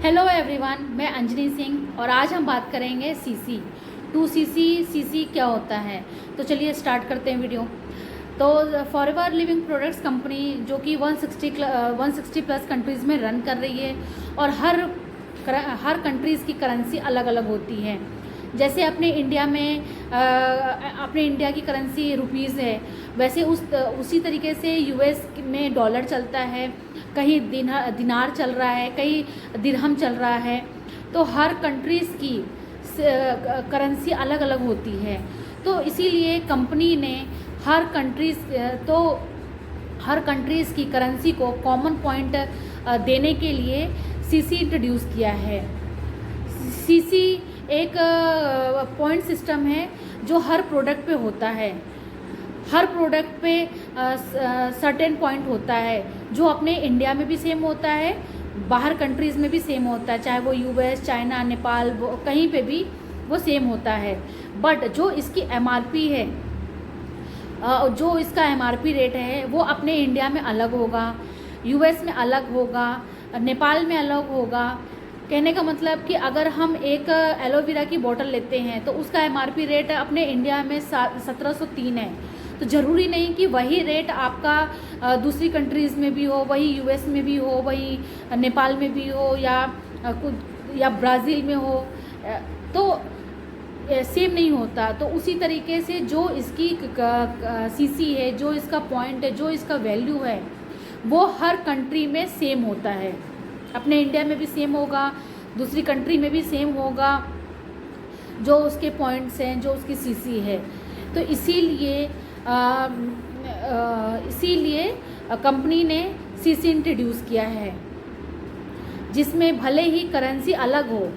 Hello everyone, मैं अंजनी सिंह और आज हम बात करेंगे सीसी 2cc। सीसी क्या होता है, तो चलिए स्टार्ट करते हैं वीडियो। तो फॉरएवर लिविंग प्रोडक्ट्स कंपनी जो कि 160 प्लस कंट्रीज़ में रन कर रही है और हर कंट्रीज़ की करेंसी अलग अलग होती है। जैसे अपने इंडिया की करेंसी रुपीज़ है, वैसे उसी तरीके से यूएस में डॉलर चलता है, कहीं दिनार चल रहा है, कहीं दिरहम चल रहा है। तो हर कंट्रीज़ की करेंसी अलग अलग होती है। तो इसीलिए कंपनी ने हर कंट्रीज़ की करेंसी को कॉमन पॉइंट देने के लिए सीसी इंट्रोड्यूस किया है। सीसी एक पॉइंट सिस्टम है जो हर प्रोडक्ट पे होता है। हर प्रोडक्ट पे सर्टेन पॉइंट होता है जो अपने इंडिया में भी सेम होता है, बाहर कंट्रीज़ में भी सेम होता है, चाहे वो यूएस, चाइना, नेपाल, कहीं पे भी वो सेम होता है। बट जो इसकी एमआरपी है, जो इसका एमआरपी रेट है वो अपने इंडिया में अलग होगा, यूएस में अलग होगा, नेपाल में अलग होगा। कहने का मतलब कि अगर हम एक एलोवेरा की बोतल लेते हैं तो उसका एमआरपी रेट अपने इंडिया में 1703 है। तो ज़रूरी नहीं कि वही रेट आपका दूसरी कंट्रीज़ में भी हो, वही यूएस में भी हो, वही नेपाल में भी हो, या ब्राज़ील में हो, तो सेम नहीं होता। तो उसी तरीके से जो इसकी सीसी है, जो इसका पॉइंट है, जो इसका वैल्यू है, वो हर कंट्री में सेम होता है। अपने इंडिया में भी सेम होगा, दूसरी कंट्री में भी सेम होगा, जो उसके पॉइंट्स हैं, जो उसकी सीसी है। तो इसीलिए कंपनी ने सीसी इंट्रोड्यूस किया है, जिसमें भले ही करेंसी अलग हो,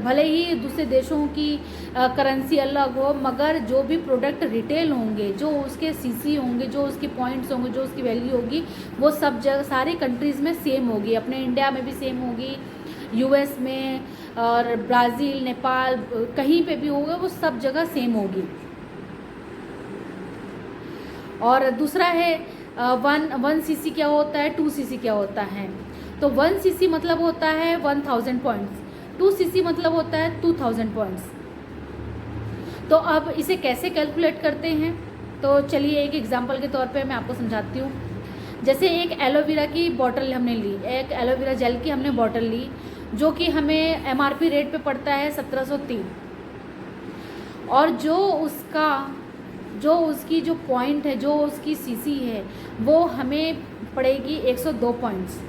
भले ही दूसरे देशों की करेंसी अलग हो, मगर जो भी प्रोडक्ट रिटेल होंगे, जो उसके सीसी होंगे, जो उसके पॉइंट्स होंगे, जो उसकी वैल्यू होगी, वो सब जगह सारी कंट्रीज़ में सेम होगी। अपने इंडिया में भी सेम होगी, यूएस में और ब्राज़ील, नेपाल, कहीं पे भी होगा वो सब जगह सेम होगी। और दूसरा है वन सीसी क्या होता है, 2cc क्या होता है। तो 1cc मतलब होता है 1000 पॉइंट्स, 2cc मतलब होता है 2000 पॉइंट्स। तो अब इसे कैसे कैलकुलेट करते हैं, तो चलिए एक एग्जांपल के तौर पे मैं आपको समझाती हूँ। जैसे एक एलोवेरा की बोतल हमने ली, एक एलोवेरा जेल की हमने बोतल ली, जो कि हमें एमआरपी रेट पे पड़ता है 1703, और जो उसकी जो पॉइंट है, जो उसकी सीसी है, वो हमें पड़ेगी 102 पॉइंट्स।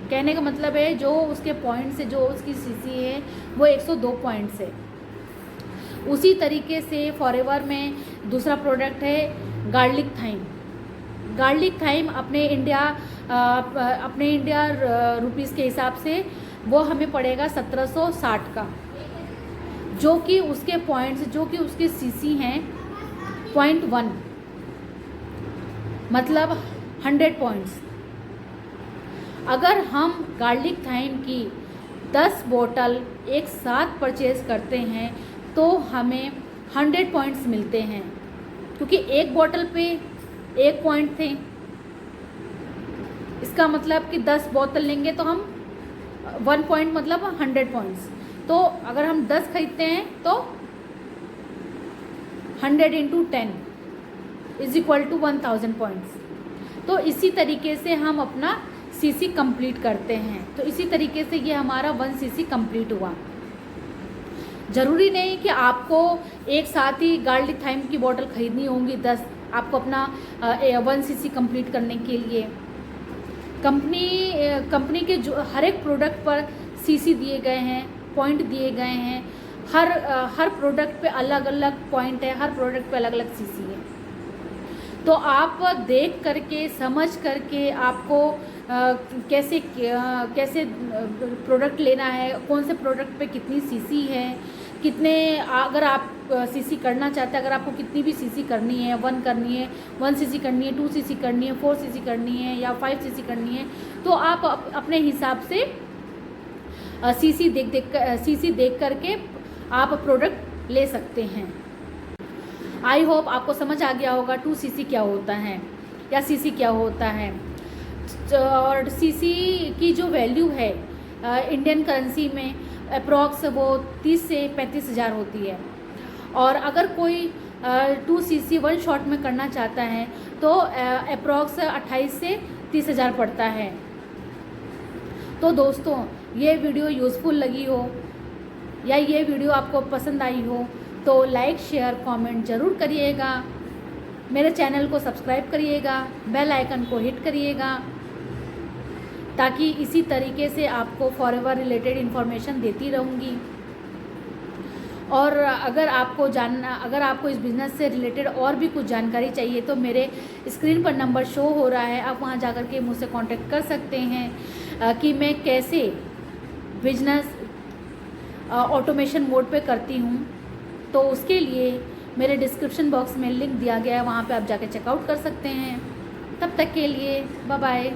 कहने का मतलब है जो उसके पॉइंट्स है, जो उसकी सीसी है, वो 102 पॉइंट्स है। उसी तरीके से फॉरएवर में दूसरा प्रोडक्ट है गार्लिक थाइम। गार्लिक थाइम अपने इंडिया रुपीज़ के हिसाब से वो हमें पड़ेगा 1760 का, जो कि उसके पॉइंट्स, जो कि उसके सीसी हैं 0.1, मतलब 100 पॉइंट्स। अगर हम गार्लिक थाइम की 10 बोतल एक साथ परचेज़ करते हैं तो हमें 100 पॉइंट्स मिलते हैं, क्योंकि एक बोतल पे 1 पॉइंट थे। इसका मतलब कि 10 बोतल लेंगे तो हम 1 पॉइंट मतलब 100 पॉइंट्स। तो अगर हम 10 खरीदते हैं तो 100 × 10 = 1000 पॉइंट्स। तो इसी तरीके से हम अपना सीसी कंप्लीट करते हैं। तो इसी तरीके से ये हमारा 1cc कंप्लीट हुआ। ज़रूरी नहीं कि आपको एक साथ ही गार्लिक थाइम की बोतल ख़रीदनी होंगी 10, आपको अपना 1cc कंप्लीट करने के लिए। कंपनी के जो हर एक प्रोडक्ट पर सीसी दिए गए हैं, पॉइंट दिए गए हैं। हर प्रोडक्ट पे अलग अलग पॉइंट है, हर प्रोडक्ट पे अलग अलग सीसी है। तो आप देख करके, समझ करके आपको कैसे प्रोडक्ट लेना है, कौन से प्रोडक्ट पे कितनी सीसी है, कितने, अगर आप सीसी करना चाहते हैं, अगर आपको कितनी भी सीसी करनी है, 1 करनी है, 1cc करनी है, 2cc करनी है, 4cc करनी है या 5cc करनी है, तो आप अपने हिसाब से सीसी देख करके आप प्रोडक्ट ले सकते हैं। आई होप आपको समझ आ गया होगा 2cc क्या होता है या सीसी क्या होता है। और सीसी की जो वैल्यू है इंडियन करेंसी में अप्रॉक्स वो 30 से 35 हज़ार होती है। और अगर कोई 2cc 1 शॉट में करना चाहता है तो अप्रॉक्स 28 से 30 हज़ार पड़ता है। तो दोस्तों, ये वीडियो यूज़फुल लगी हो या ये वीडियो आपको पसंद आई हो तो लाइक शेयर कमेंट ज़रूर करिएगा। मेरे चैनल को सब्सक्राइब करिएगा, बेल आइकन को हिट करिएगा, ताकि इसी तरीके से आपको फॉरएवर रिलेटेड इन्फॉर्मेशन देती रहूँगी। और अगर आपको इस बिज़नेस से रिलेटेड और भी कुछ जानकारी चाहिए तो मेरे स्क्रीन पर नंबर शो हो रहा है, आप वहां जाकर के मुझसे कांटेक्ट कर सकते हैं कि मैं कैसे बिजनेस ऑटोमेशन मोड पे करती हूं। तो उसके लिए मेरे डिस्क्रिप्शन बॉक्स में लिंक दिया गया है, वहां पे आप जाके चेकआउट कर सकते हैं। तब तक के लिए बाय बाय।